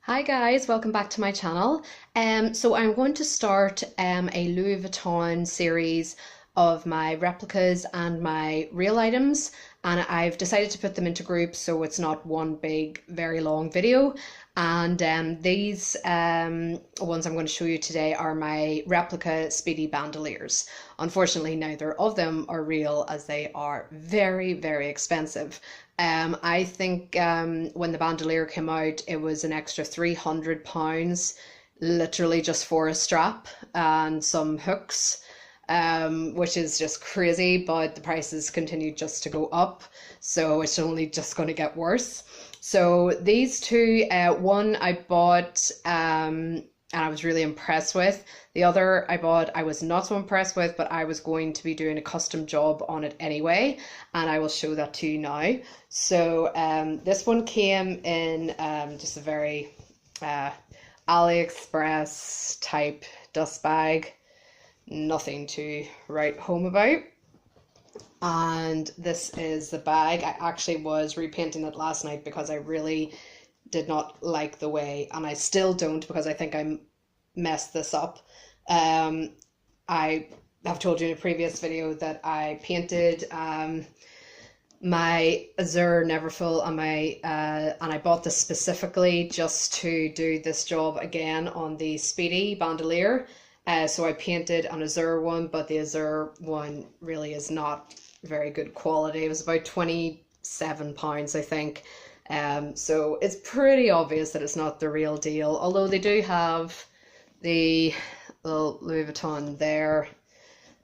Hi guys, welcome back to my channel. So I'm going to start a Louis Vuitton series of my replicas and my real items, and I've decided to put them into groups so it's not one big, very long video. And these ones I'm going to show you today are my replica Speedy Bandoulières. Unfortunately, neither of them are real as they are very, very expensive. I think when the bandolier came out, it was an extra £300, literally just for a strap and some hooks, which is just crazy, but the prices continue just to go up, so it's only just going to get worse. So these two, one I bought and I was really impressed with. The other I bought, I was not so impressed with, but I was going to be doing a custom job on it anyway, and I will show that to you now. So this one came in just a very AliExpress type dust bag, nothing to write home about. And this is the bag. I actually was repainting it last night because I really did not like the way, and I still don't because I think I messed this up. I have told you in a previous video that I painted my Azure Neverfull on my and I bought this specifically just to do this job again on the Speedy Bandolier. So I painted an Azure one, but the Azure one really is not very good quality. It was about £27, I think. So it's pretty obvious that it's not the real deal, although they do have the little Louis Vuitton there,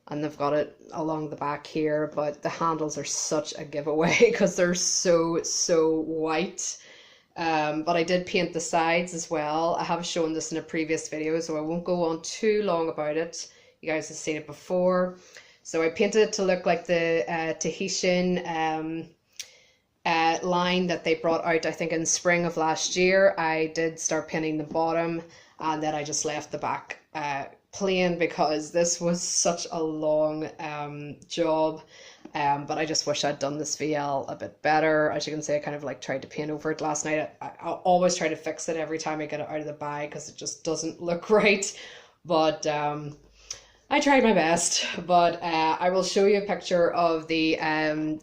and they've got it along the back here, but the handles are such a giveaway because they're so white. But I did paint the sides as well. I have shown this in a previous video, so I won't go on too long about it. You guys have seen it before. So I painted it to look like the Tahitian line that they brought out, I think, in spring of last year. I did start painting the bottom, and then I just left the back plain because this was such a long job. But I just wish I'd done this VL a bit better. As you can see, I kind of like tried to paint over it last night. I always try to fix it every time I get it out of the bag because it just doesn't look right. But I tried my best. But I will show you a picture of the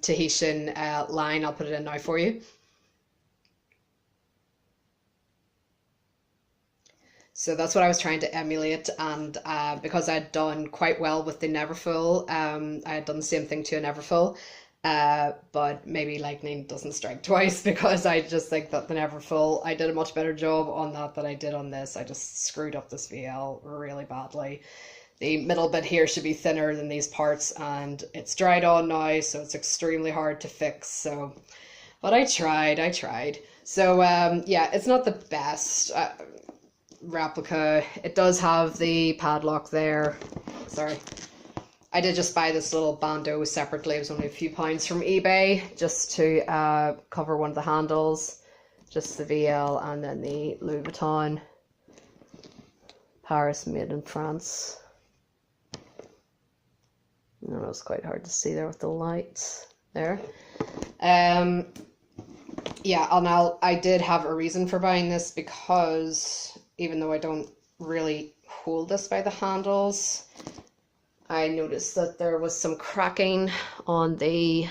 Tahitian line. I'll put it in now for you. So that's what I was trying to emulate, and because I'd done quite well with the Neverfull, I had done the same thing to a Neverfull, but maybe lightning doesn't strike twice because I just think that the Neverfull, I did a much better job on that than I did on this. I just screwed up this VL really badly. The middle bit here should be thinner than these parts, and it's dried on now, so it's extremely hard to fix. So, but I tried. So yeah, it's not the best replica. It does have the padlock there. Sorry, I did just buy this little bandeau separately. It was only a few pounds from eBay just to cover one of the handles, just the VL, and then the Louis Vuitton Paris made in France. I know it's quite hard to see there with the lights there. Yeah, and I did have a reason for buying this because even though I don't really hold this by the handles, I noticed that there was some cracking on the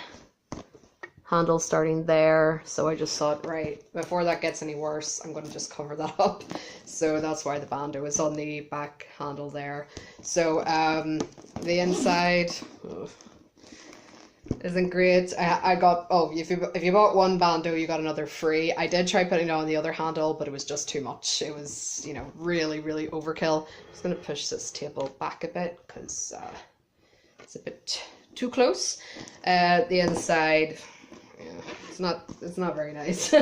handle starting there. So I just thought, right, before that gets any worse, I'm going to just cover that up. So that's why the bandeau is on the back handle there. So the inside isn't great. I got, oh, if you bought one bandeau, you got another free. I did try putting it on the other handle, but it was just too much. It was, you know, really overkill. I'm just going to push this table back a bit because it's a bit too close. The inside, yeah, it's not very nice.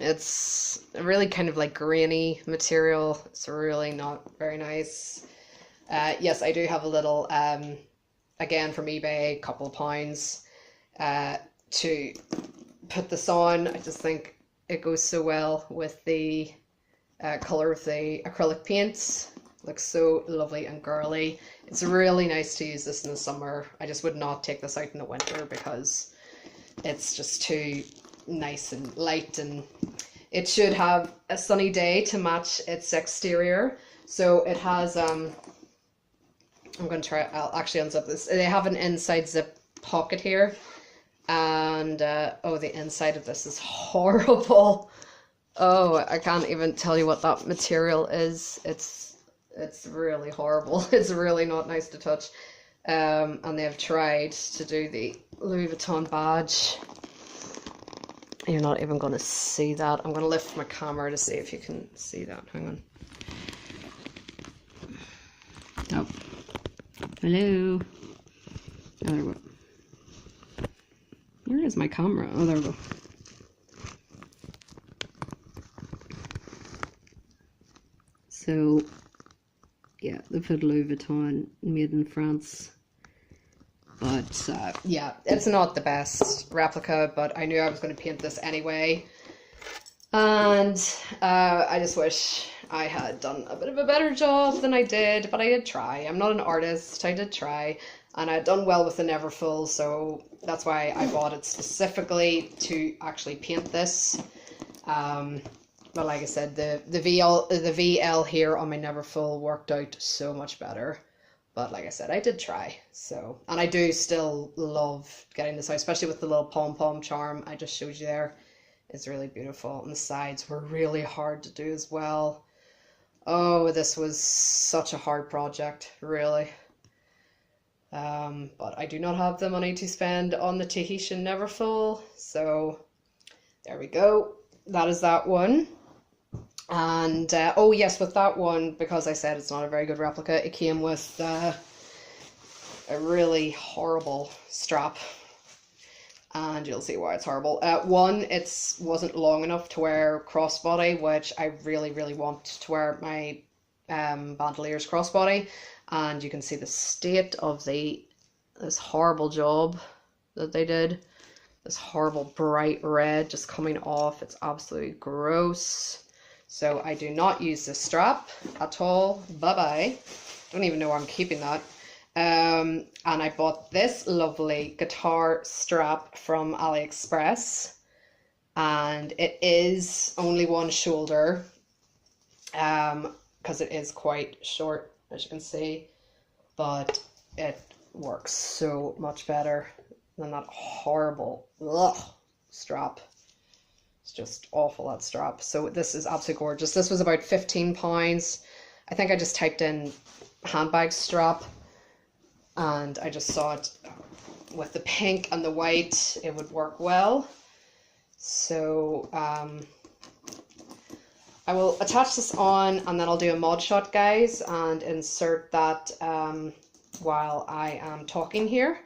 It's a really kind of like grainy material. It's really not very nice. Yes, I do have a little again from eBay, a couple of pounds to put this on. I just think it goes so well with the colour of the acrylic paints. Looks so lovely and girly. It's really nice to use this in the summer. I just would not take this out in the winter because it's just too nice and light, and it should have a sunny day to match its exterior. So it has, I'm going to try, I'll actually unzip this. They have an inside zip pocket here. And, oh, the inside of this is horrible. Oh, I can't even tell you what that material is. It's really horrible. It's really not nice to touch. And they have tried to do the Louis Vuitton badge. You're not even going to see that. I'm going to lift my camera to see if you can see that. Hang on. Oh. Hello. Oh, there we go. Where is my camera? Oh, there we go. So, yeah, they put Louis Vuitton, made in France. But, yeah, it's not the best replica, but I knew I was going to paint this anyway. And I just wish I had done a bit of a better job than I did, but I did try. I'm not an artist, I did try. And I'd done well with the Neverfull, so that's why I bought it specifically to actually paint this. But like I said, the VL here on my Neverfull worked out so much better. But like I said, I did try. So, and I do still love getting this out, especially with the little pom-pom charm I just showed you there. It's really beautiful. And the sides were really hard to do as well. Oh, this was such a hard project, really. But I do not have the money to spend on the Tahitian Neverfull. So there we go. That is that one. And oh yes, with that one, because I said it's not a very good replica, it came with a really horrible strap, and you'll see why it's horrible. One, it wasn't long enough to wear crossbody, which I really want to wear my Bandoulieres crossbody, and you can see the state of this horrible job that they did. This horrible bright red just coming off. It's absolutely gross. So I do not use this strap at all. Bye-bye. Don't even know where I'm keeping that. And I bought this lovely guitar strap from AliExpress. And it is only one shoulder. Because it is quite short, as you can see. But it works so much better than that horrible strap. It's just awful, that strap. So this is absolutely gorgeous. This was about £15. I think I just typed in handbag strap and I just saw it with the pink and the white, it would work well. So I will attach this on and then I'll do a mod shot, guys, and insert that while I am talking here.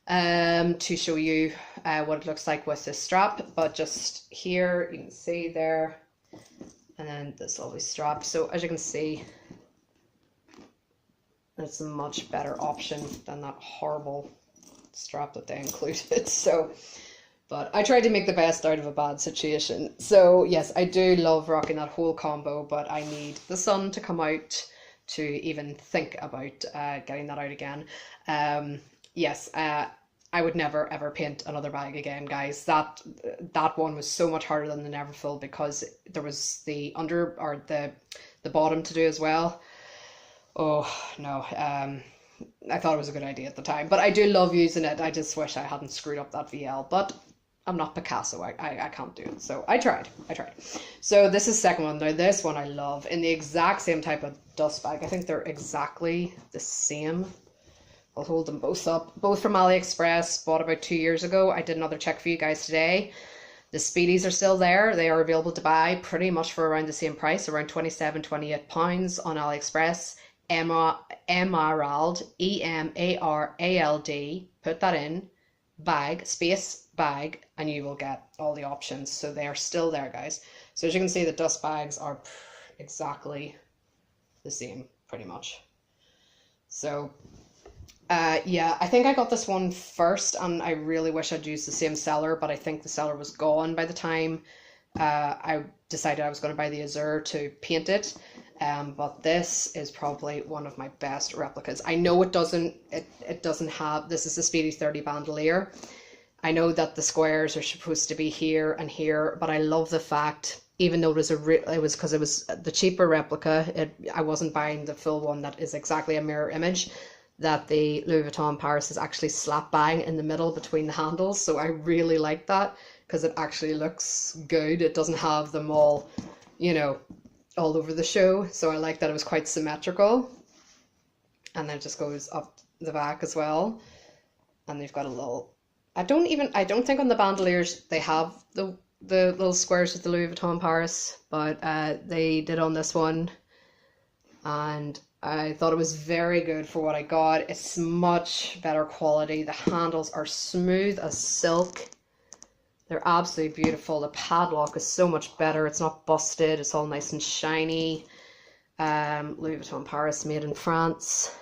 To show you what it looks like with this strap, but just here you can see there, and then this lovely strap. So as you can see, it's a much better option than that horrible strap that they included. So, but I tried to make the best out of a bad situation. So yes, I do love rocking that whole combo, but I need the sun to come out to even think about getting that out again. Yes, I would never ever paint another bag again, guys. That one was so much harder than the Neverfull because there was the the bottom to do as well. Oh no, I thought it was a good idea at the time, but I do love using it. I just wish I hadn't screwed up that VL, but I'm not Picasso. I can't do it. So I tried. So this is the second one. Now this one I love in the exact same type of dust bag. I think they're exactly the same. I'll hold them both up. Both from AliExpress, bought about 2 years ago. I did another check for you guys today. The Speedies are still there. They are available to buy pretty much for around the same price, around £27, £28 on AliExpress. Emerald, EMARALD, put that in, bag, space, bag, and you will get all the options. So they are still there, guys. So as you can see, the dust bags are exactly the same, pretty much. So yeah, I think I got this one first, and I really wish I'd used the same seller, but I think the seller was gone by the time I decided I was going to buy the Azure to paint it. But this is probably one of my best replicas. I know it doesn't have, this is the Speedy 30 bandolier. I know that the squares are supposed to be here and here, but I love the fact, even though it was because it was the cheaper replica. I wasn't buying the full one that is exactly a mirror image, that the Louis Vuitton Paris is actually slap bang in the middle between the handles. So I really like that because it actually looks good. It doesn't have them all, you know, all over the show. So I like that it was quite symmetrical. And then it just goes up the back as well. And they've got a little, I don't think on the bandoliers they have the little squares with the Louis Vuitton Paris, but they did on this one. And I thought it was very good for what I got. It's much better quality. The handles are smooth as silk. They're absolutely beautiful. The padlock is so much better. It's not busted. It's all nice and shiny. Louis Vuitton Paris, made in France.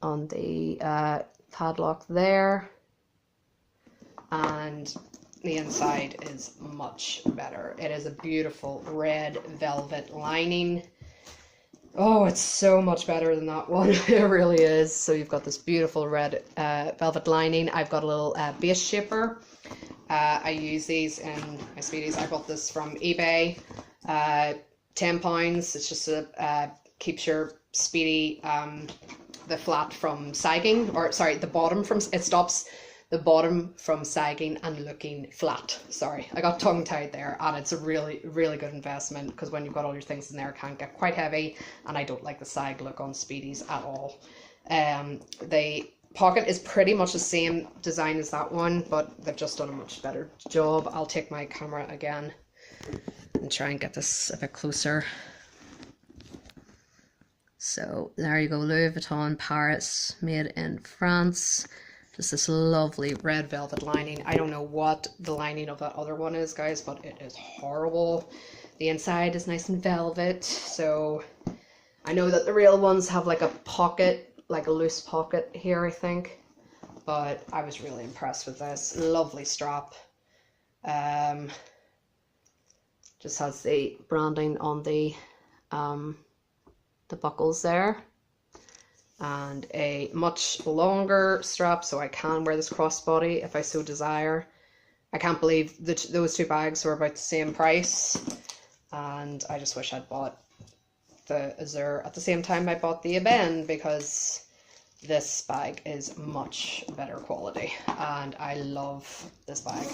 On the padlock there. And the inside is much better. It is a beautiful red velvet lining. Oh, it's so much better than that one. It really is. So you've got this beautiful red velvet lining. I've got a little base shaper. I use these in my Speedies. I bought this from eBay. £10. It's just keeps your Speedy the flat from sagging, or sorry, the bottom from, it stops the bottom from sagging and looking flat. Sorry, I got tongue tied there, and it's a really, really good investment because when you've got all your things in there, it can get quite heavy, and I don't like the sag look on Speedies at all. The pocket is pretty much the same design as that one, but they've just done a much better job. I'll take my camera again and try and get this a bit closer. So there you go, Louis Vuitton Paris, made in France. Just this lovely red velvet lining. I don't know what the lining of that other one is, guys, but it is horrible. The inside is nice and velvet. So I know that the real ones have like a pocket, like a loose pocket here, I think. But I was really impressed with this. Lovely strap. Just has the branding on the buckles there, and a much longer strap, so I can wear this crossbody if I so desire. I can't believe those two bags were about the same price, and I just wish I'd bought the Azure at the same time I bought the Eben, because this bag is much better quality, and I love this bag.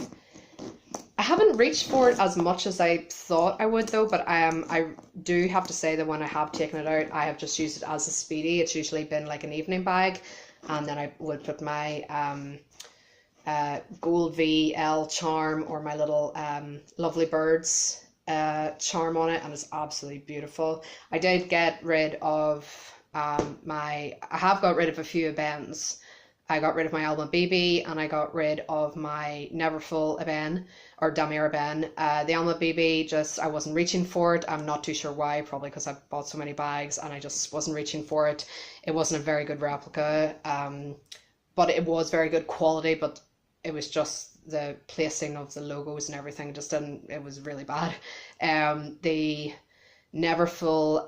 I haven't reached for it as much as I thought I would though, but I do have to say that when I have taken it out, I have just used it as a Speedy. It's usually been like an evening bag, and then I would put my Gold VL charm or my little Lovely Birds charm on it, and it's absolutely beautiful. I did get rid of I have got rid of a few Ebens. I got rid of my Alma BB, and I got rid of my Neverfull Eben, or Damier Eben. The Alma BB, just, I wasn't reaching for it. I'm not too sure why, probably because I bought so many bags and I just wasn't reaching for it. It wasn't a very good replica, but it was very good quality, but it was just the placing of the logos and everything just didn't, it was really bad. The Neverfull,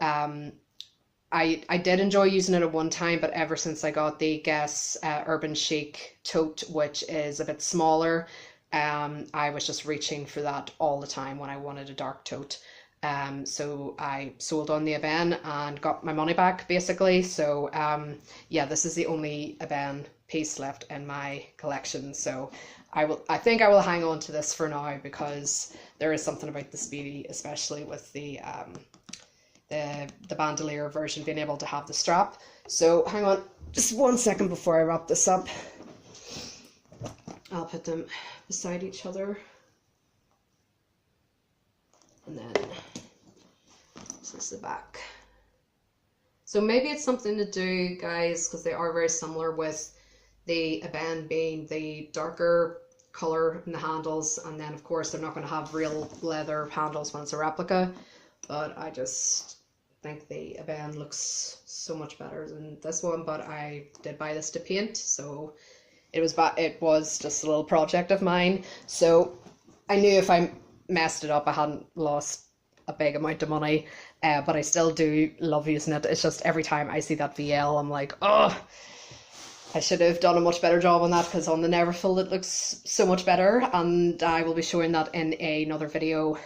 I did enjoy using it at one time, but ever since I got the Guess Urban Chic tote, which is a bit smaller, I was just reaching for that all the time when I wanted a dark tote. So I sold on the Eben and got my money back, basically. So yeah, this is the only Eben piece left in my collection. So I think I will hang on to this for now, because there is something about the Speedy, especially with the bandolier version, being able to have the strap. So hang on just 1 second before I wrap this up. I'll put them beside each other, and then this is the back. So maybe it's something to do, guys, because they are very similar, with the Eben being the darker color in the handles, and then of course they're not going to have real leather handles when it's a replica. But I just think the Eben looks so much better than this one. But I did buy this to paint, so it was just a little project of mine. So I knew if I messed it up, I hadn't lost a big amount of money. But I still do love using it. It's just every time I see that VL, I'm like, oh, I should have done a much better job on that, because on the never filled it looks so much better, and I will be showing that in another video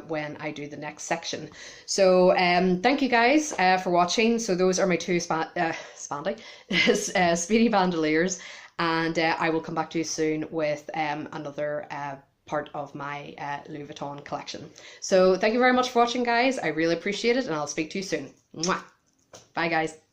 when I do the next section. So thank you guys for watching. So those are my two Speedy Bandoulières, and I will come back to you soon with another part of my Louis Vuitton collection. So thank you very much for watching, guys. I really appreciate it, and I'll speak to you soon. Mwah! Bye, guys.